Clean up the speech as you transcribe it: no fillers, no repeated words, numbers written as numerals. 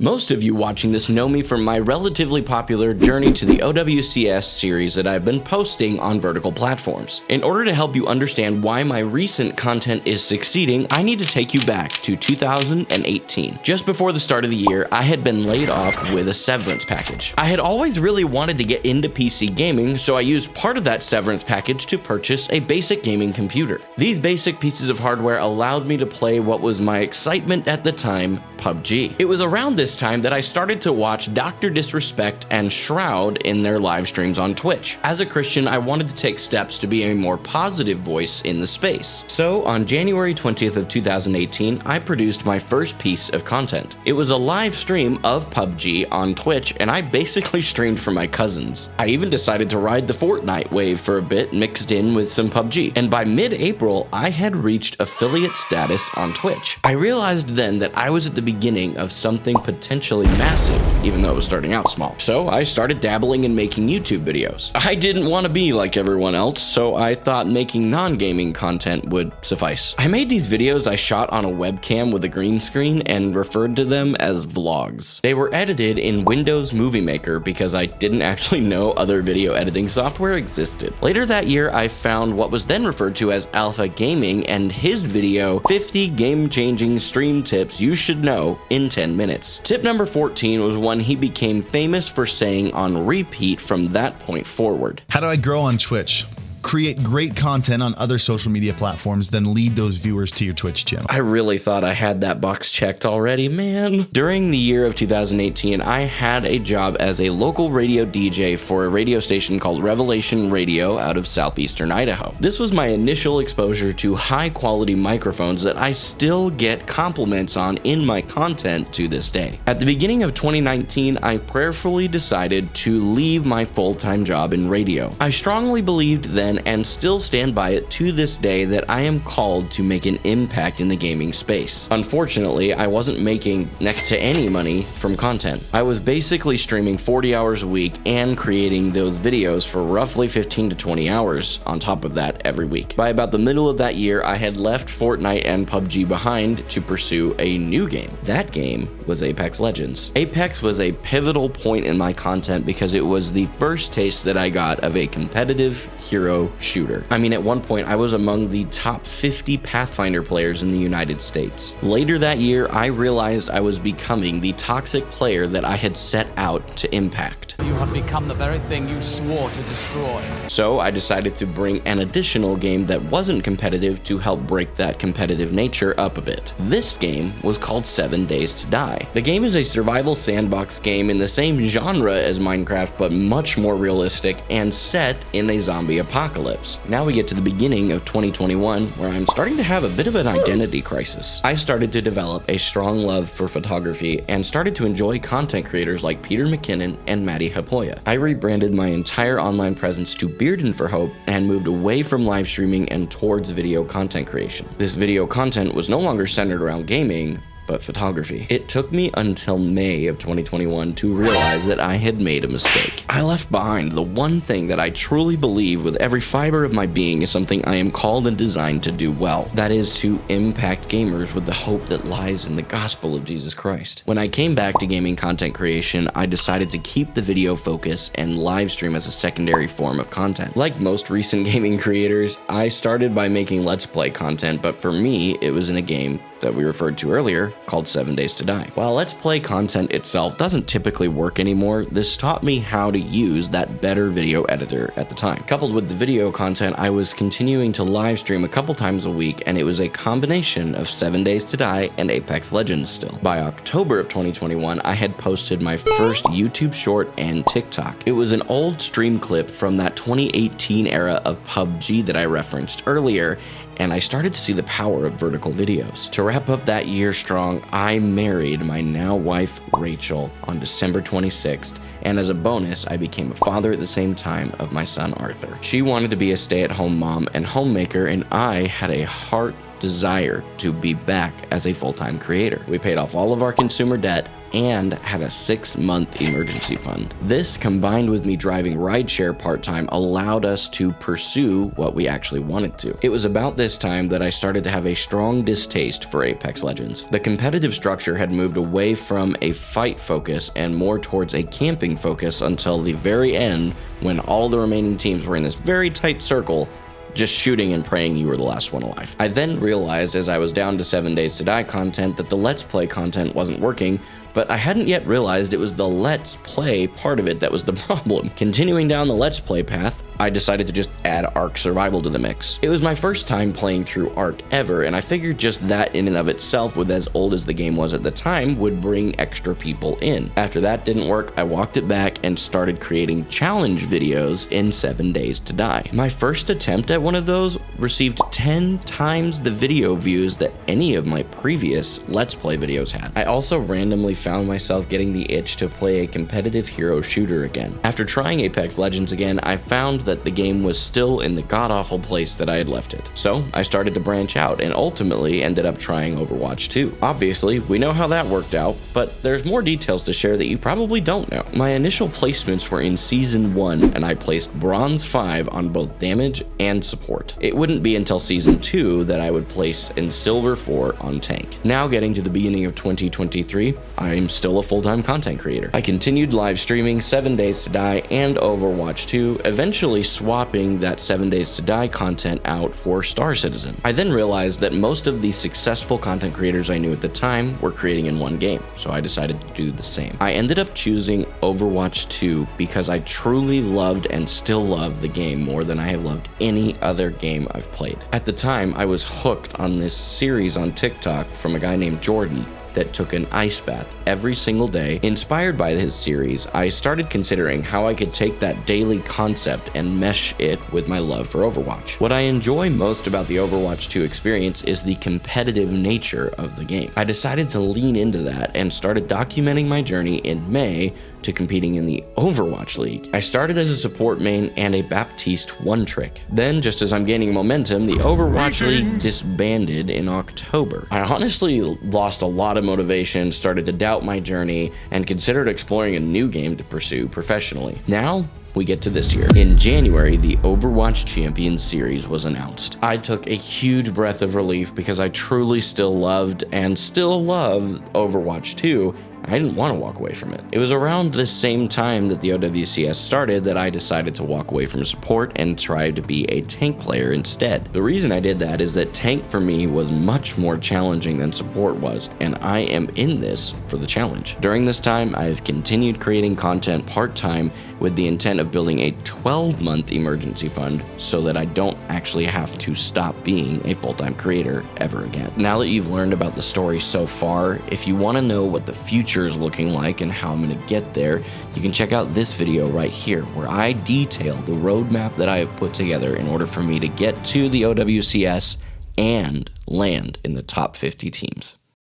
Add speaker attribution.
Speaker 1: Most of you watching this know me from my relatively popular Journey to the OWCS series that I've been posting on vertical platforms. In order to help you understand why my recent content is succeeding, I need to take you back to 2018. Just before the start of the year, I had been laid off with a severance package. I had always really wanted to get into PC gaming, so I used part of that severance package to purchase a basic gaming computer. These basic pieces of hardware allowed me to play what was my excitement at the time, PUBG. It was around this time that I started to watch Dr. Disrespect and Shroud in their live streams on Twitch. As a Christian, I wanted to take steps to be a more positive voice in the space. So on January 20th of 2018, I produced my first piece of content. It was a live stream of PUBG on Twitch, and I basically streamed for my cousins. I even decided to ride the Fortnite wave for a bit, mixed in with some PUBG. And by mid-April, I had reached affiliate status on Twitch. I realized then that I was at the beginning of something potentially massive, even though it was starting out small. So I started dabbling in making YouTube videos. I didn't want to be like everyone else, so I thought making non-gaming content would suffice. I made these videos I shot on a webcam with a green screen and referred to them as vlogs. They were edited in Windows Movie Maker because I didn't actually know other video editing software existed. Later that year, I found what was then referred to as Alpha Gaming and his video, 50 game-changing stream tips you should know in 10 minutes. Tip number 14 was one he became famous for saying on repeat from that point forward.
Speaker 2: How do I grow on Twitch? Create great content on other social media platforms, then lead those viewers to your Twitch channel.
Speaker 1: I really thought I had that box checked already, man. During the year of 2018, I had a job as a local radio DJ for a radio station called Revelation Radio out of southeastern Idaho. This was my initial exposure to high-quality microphones that I still get compliments on in my content to this day. At the beginning of 2019, I prayerfully decided to leave my full-time job in radio. I strongly believed then and still stand by it to this day that I am called to make an impact in the gaming space. Unfortunately, I wasn't making next to any money from content. I was basically streaming 40 hours a week and creating those videos for roughly 15 to 20 hours on top of that every week. By about the middle of that year, I had left Fortnite and PUBG behind to pursue a new game. That game was Apex Legends. Apex was a pivotal point in my content because it was the first taste that I got of a competitive hero shooter. I mean, at one point, I was among the top 50 Pathfinder players in the United States. Later that year, I realized I was becoming the toxic player that I had set out to impact.
Speaker 3: You have become the very thing you swore to destroy.
Speaker 1: So I decided to bring an additional game that wasn't competitive to help break that competitive nature up a bit. This game was called 7 Days to Die. The game is a survival sandbox game in the same genre as Minecraft, but much more realistic and set in a zombie apocalypse. Now we get to the beginning of 2021, where I'm starting to have a bit of an identity crisis. I started to develop a strong love for photography and started to enjoy content creators like Peter McKinnon and Maddie Hapoya. I rebranded my entire online presence to Bearden for Hope and moved away from live streaming and towards video content creation. This video content was no longer centered around gaming, but photography. It took me until May of 2021 to realize that I had made a mistake. I left behind the one thing that I truly believe with every fiber of my being is something I am called and designed to do well. That is to impact gamers with the hope that lies in the gospel of Jesus Christ. When I came back to gaming content creation, I decided to keep the video focus and live stream as a secondary form of content. Like most recent gaming creators, I started by making Let's Play content, but for me, it was in a game that we referred to earlier called 7 Days to Die. While Let's Play content itself doesn't typically work anymore, this taught me how to use that better video editor at the time. Coupled with the video content, I was continuing to live stream a couple times a week, and it was a combination of 7 Days to Die and Apex Legends still. By October of 2021, I had posted my first YouTube short and TikTok. It was an old stream clip from that 2018 era of PUBG that I referenced earlier, and I started to see the power of vertical videos. To wrap up that year strong, I married my now wife, Rachel, on December 26th, and as a bonus, I became a father at the same time of my son, Arthur. She wanted to be a stay-at-home mom and homemaker, and I had a heart desire to be back as a full-time creator. We paid off all of our consumer debt, and had a 6-month emergency fund. This, combined with me driving rideshare part-time, allowed us to pursue what we actually wanted to. It was about this time that I started to have a strong distaste for Apex Legends. The competitive structure had moved away from a fight focus and more towards a camping focus until the very end, when all the remaining teams were in this very tight circle, just shooting and praying you were the last one alive. I then realized as I was down to 7 Days to Die content that the Let's Play content wasn't working, but I hadn't yet realized it was the Let's Play part of it that was the problem. Continuing down the Let's Play path, I decided to just add Ark Survival to the mix. It was my first time playing through Ark ever, and I figured just that in and of itself, with as old as the game was at the time, would bring extra people in. After that didn't work, I walked it back and started creating challenge videos in 7 Days to Die. My first attempt at one of those received 10 times the video views that any of my previous Let's Play videos had. I also randomly found myself getting the itch to play a competitive hero shooter again. After trying Apex Legends again, I found that the game was still in the god-awful place that I had left it. So I started to branch out and ultimately ended up trying Overwatch 2. Obviously, we know how that worked out, but there's more details to share that you probably don't know. My initial placements were in Season 1, and I placed Bronze 5 on both damage and support. It wouldn't be until Season 2 that I would place in Silver 4 on tank. Now getting to the beginning of 2023, I'm still a full-time content creator. I continued live streaming 7 Days to Die and Overwatch 2, eventually swapping that 7 Days to Die content out for Star Citizen. I then realized that most of the successful content creators I knew at the time were creating in one game, so I decided to do the same. I ended up choosing Overwatch 2 because I truly loved and still love the game more than I have loved any other game I've played. At the time, I was hooked on this series on TikTok from a guy named Jordan that took an ice bath every single day. Inspired by his series, I started considering how I could take that daily concept and mesh it with my love for Overwatch. What I enjoy most about the Overwatch 2 experience is the competitive nature of the game. I decided to lean into that and started documenting my journey in May to competing in the Overwatch League. I started as a support main and a Baptiste one-trick. Then, just as I'm gaining momentum, the Overwatch League disbanded in October. I honestly lost a lot of motivation, started to doubt my journey, and considered exploring a new game to pursue professionally. Now, we get to this year. In January, the Overwatch Champions Series was announced. I took a huge breath of relief because I truly still loved and still love Overwatch 2. I didn't want to walk away from it. It was around the same time that the OWCS started that I decided to walk away from support and try to be a tank player instead. The reason I did that is that tank for me was much more challenging than support was, and I am in this for the challenge. During this time, I have continued creating content part-time with the intent of building a 12-month emergency fund so that I don't actually have to stop being a full-time creator ever again. Now that you've learned about the story so far, if you want to know what the future is looking like and how I'm going to get there, you can check out this video right here where I detail the roadmap that I have put together in order for me to get to the OWCS and land in the top 50 teams.